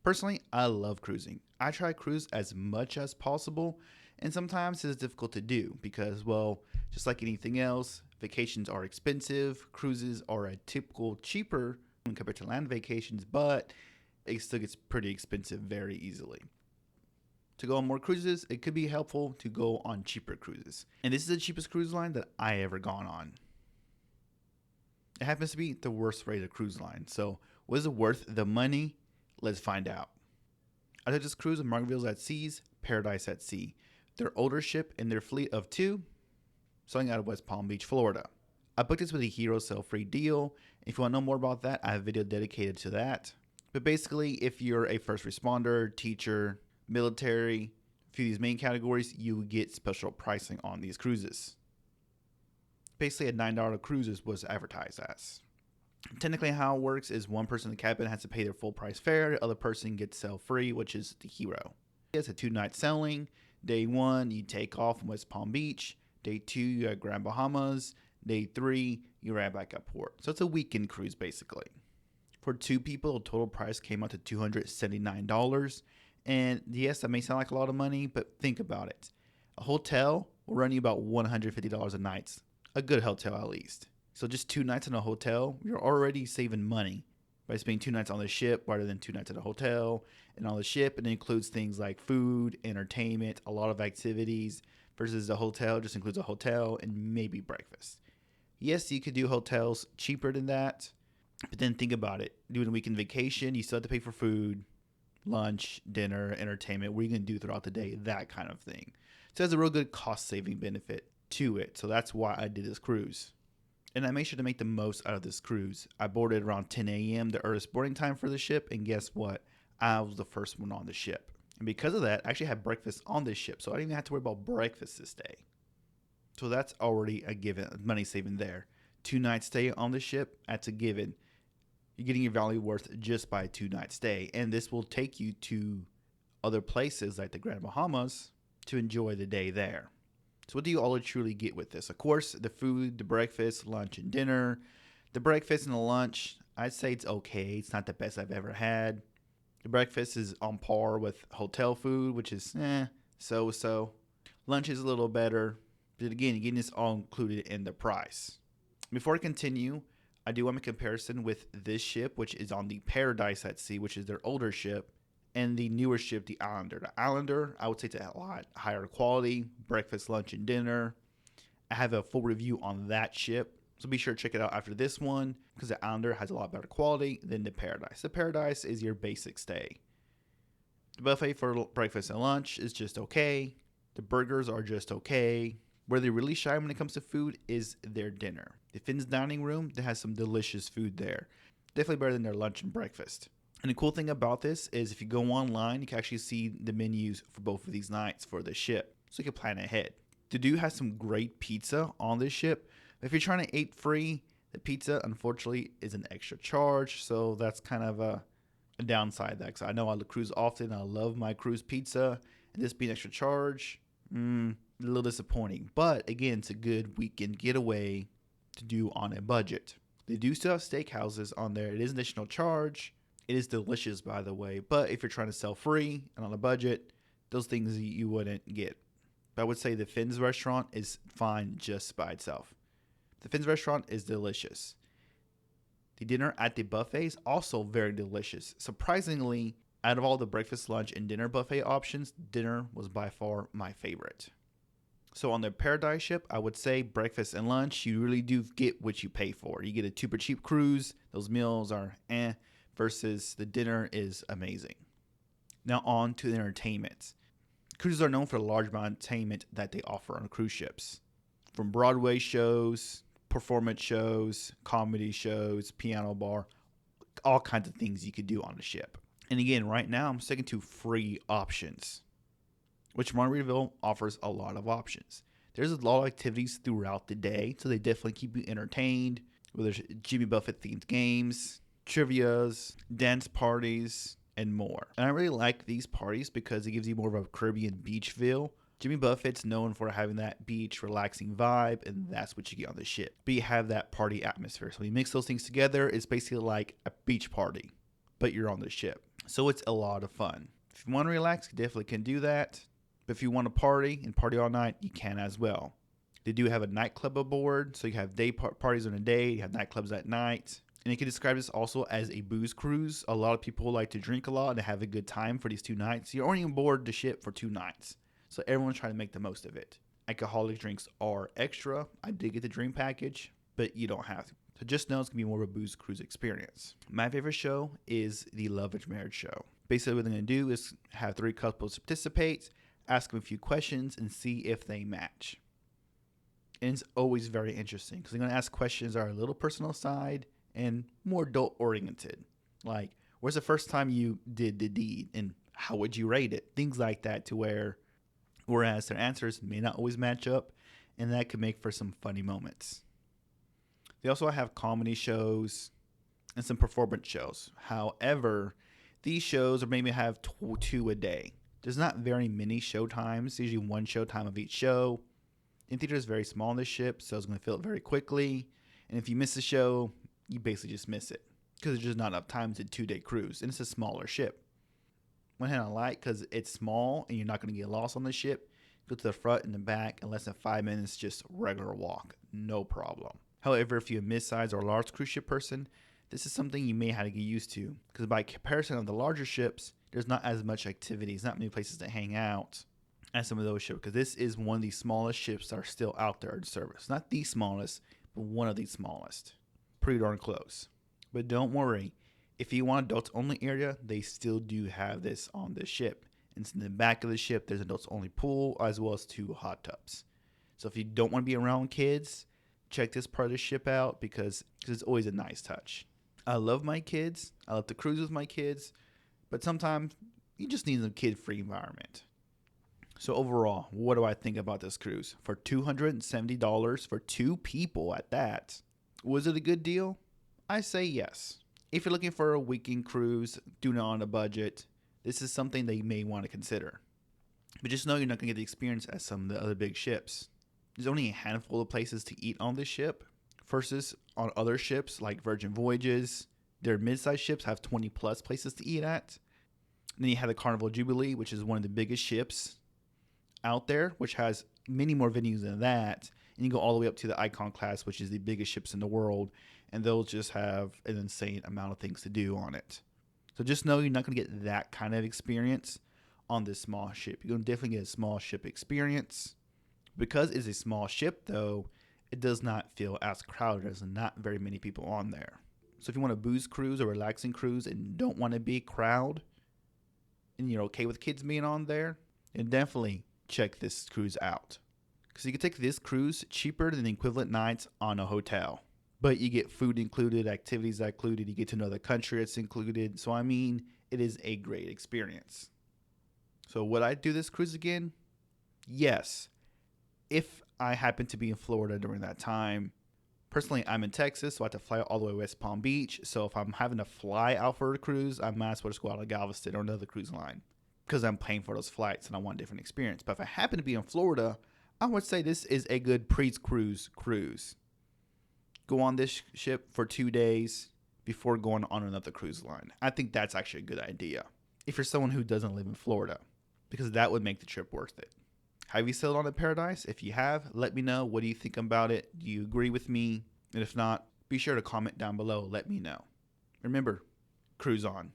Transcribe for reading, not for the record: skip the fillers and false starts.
Personally, I love cruising. I try to cruise as much as possible, and sometimes it's difficult to do because, well, just like anything else, vacations are expensive, cruises are a typical cheaper when compared to land vacations, but it still gets pretty expensive very easily. To go on more cruises, it could be helpful to go on cheaper cruises. And this is the cheapest cruise line that I ever gone on. It happens to be the worst rated cruise line. So, was it worth the money? Let's find out. I took this cruise of Margaritaville at Sea's Paradise at Sea, their older ship in their fleet of 2, sailing out of West Palm Beach, Florida. I booked this with a Hero Sell Free deal. If you want to know more about that, I have a video dedicated to that. But basically, if you're a first responder, teacher, military, a few of these main categories, you get special pricing on these cruises. Basically, a $9 cruise was advertised as. Technically, how it works is one person in the cabin has to pay their full price fare. The other person gets sail free, which is the hero. It's a 2-night sailing. Day 1, you take off from West Palm Beach. Day 2, you're at Grand Bahamas. Day 3, you're at back at port. So it's a weekend cruise, basically. For 2 people, the total price came out to $279. And yes, that may sound like a lot of money, but think about it. A hotel will run you about $150 a night. A good hotel, at least. So just 2 nights in a hotel, you're already saving money by spending 2 nights on the ship rather than 2 nights at a hotel. And on the ship, it includes things like food, entertainment, a lot of activities, versus the hotel just includes a hotel and maybe breakfast. Yes, you could do hotels cheaper than that, but then think about it. Doing a weekend vacation, you still have to pay for food, lunch, dinner, entertainment. What are you going to do throughout the day? That kind of thing. So it has a real good cost-saving benefit to it. So that's why I did this cruise. And I made sure to make the most out of this cruise. I boarded around 10 a.m., the earliest boarding time for the ship. And guess what? I was the first one on the ship. And because of that, I actually had breakfast on this ship. So I didn't even have to worry about breakfast this day. So that's already a given, money saving there. 2-night stay on the ship, that's a given. You're getting your value worth just by a 2-night stay. And this will take you to other places like the Grand Bahamas to enjoy the day there. So what do you all truly get with this? Of course, the food, the breakfast, lunch, and dinner. The breakfast and the lunch, I'd say it's okay. It's not the best I've ever had. The breakfast is on par with hotel food, which is so-so. Lunch is a little better. But again, you're getting this all included in the price. Before I continue, I do want a comparison with this ship, which is on the Paradise at Sea, which is their older ship, and the newer ship, the Islander. The Islander, I would say it's a lot higher quality, breakfast, lunch, and dinner. I have a full review on that ship, so be sure to check it out after this one, because the Islander has a lot better quality than the Paradise. The Paradise is your basic stay. The buffet for breakfast and lunch is just okay. The burgers are just okay. Where they really shine when it comes to food is their dinner. The Finn's Dining Room, they has some delicious food there. Definitely better than their lunch and breakfast. And the cool thing about this is if you go online, you can actually see the menus for both of these nights for the ship. So you can plan ahead. They do have some great pizza on this ship. If you're trying to eat free, the pizza, unfortunately, is an extra charge. So that's kind of a downside of that. Because I know I cruise often. I love my cruise pizza. And this being extra charge, a little disappointing. But again, it's a good weekend getaway to do on a budget. They do still have steakhouses on there. It is an additional charge. It is delicious, by the way. But if you're trying to sell free and on a budget, those things you wouldn't get. But I would say the Finn's restaurant is fine just by itself. The Finn's restaurant is delicious. The dinner at the buffet is also very delicious. Surprisingly, out of all the breakfast, lunch, and dinner buffet options, dinner was by far my favorite. So on the Paradise ship, I would say breakfast and lunch, you really do get what you pay for. You get a super cheap cruise. Those meals are versus the dinner is amazing. Now on to the entertainment. Cruises are known for the large amount of entertainment that they offer on cruise ships. From Broadway shows, performance shows, comedy shows, piano bar, all kinds of things you could do on the ship. And again, right now I'm sticking to free options, which Margaritaville offers a lot of options. There's a lot of activities throughout the day, so they definitely keep you entertained. Whether there's Jimmy Buffett themed games, trivias, dance parties, and more. And I really like these parties because it gives you more of a Caribbean beach feel. Jimmy Buffett's known for having that beach relaxing vibe, and that's what you get on the ship. But you have that party atmosphere. So when you mix those things together, it's basically like a beach party, but you're on the ship. So it's a lot of fun. If you want to relax, you definitely can do that. But if you want to party and party all night, you can as well. They do have a nightclub aboard, so you have day parties on the day, you have nightclubs at night. And you can describe this also as a booze cruise. A lot of people like to drink a lot and have a good time for these 2 nights. You're only on board the ship for 2 nights, so everyone's trying to make the most of it. Alcoholic drinks are extra. I did get the drink package, but you don't have to. So just know it's going to be more of a booze cruise experience. My favorite show is the Love and Marriage show. Basically what they're going to do is have 3 couples participate, ask them a few questions, and see if they match. And it's always very interesting because they're going to ask questions that are a little personal side and more adult oriented. Like, where's the first time you did the deed and how would you rate it? Things like that, to whereas their answers may not always match up, and that could make for some funny moments. They also have comedy shows and some performance shows. However, these shows are maybe have 2 a day. There's not very many show times, usually 1 show time of each show. And theater is very small on this ship, so it's going to fill it very quickly. And if you miss the show, you basically just miss it because there's just not enough time to 2-day cruise, and it's a smaller ship. One hand I like because it's small and you're not going to get lost on the ship. Go to the front and the back in less than 5 minutes, just regular walk, no problem. However, if you're a mid-size or large cruise ship person, this is something you may have to get used to because by comparison of the larger ships, there's not as much activities, not many places to hang out as some of those ships, because this is one of the smallest ships that are still out there in service. Not the smallest, but one of the smallest. Pretty darn close. But don't worry, if you want adults only area, they still do have this on this ship. And in the back of the ship, there's adults only pool as well as 2 hot tubs. So if you don't want to be around kids, check this part of the ship out because it's always a nice touch. I love my kids. I love to cruise with my kids. But sometimes you just need a kid-free environment. So overall, what do I think about this cruise? For $270 for 2 people at that, was it a good deal? I say yes. If you're looking for a weekend cruise, do not on a budget, this is something that you may want to consider. But just know you're not going to get the experience as some of the other big ships. There's only a handful of places to eat on this ship versus on other ships like Virgin Voyages. Their mid-sized ships have 20 plus places to eat at. And then you have the Carnival Jubilee, which is one of the biggest ships out there, which has many more venues than that. And you go all the way up to the Icon class, which is the biggest ships in the world. And those just have an insane amount of things to do on it. So just know you're not going to get that kind of experience on this small ship. You're going to definitely get a small ship experience. Because it's a small ship, though, it does not feel as crowded. There's not very many people on there. So if you want a booze cruise or relaxing cruise and don't want a big crowd, and you're okay with kids being on there, then definitely check this cruise out. Because you can take this cruise cheaper than the equivalent nights on a hotel. But you get food included, activities included, you get to know the country it's included. So I mean, it is a great experience. So would I do this cruise again? Yes. If I happen to be in Florida during that time. Personally, I'm in Texas, so I have to fly all the way to West Palm Beach. So if I'm having to fly out for a cruise, I might as well just go out of Galveston or another cruise line because I'm paying for those flights and I want a different experience. But if I happen to be in Florida, I would say this is a good pre-cruise cruise. Go on this ship for 2 days before going on another cruise line. I think that's actually a good idea if you're someone who doesn't live in Florida, because that would make the trip worth it. Have you sailed on a Paradise? If you have, let me know. What do you think about it? Do you agree with me? And if not, be sure to comment down below. Let me know. Remember, cruise on.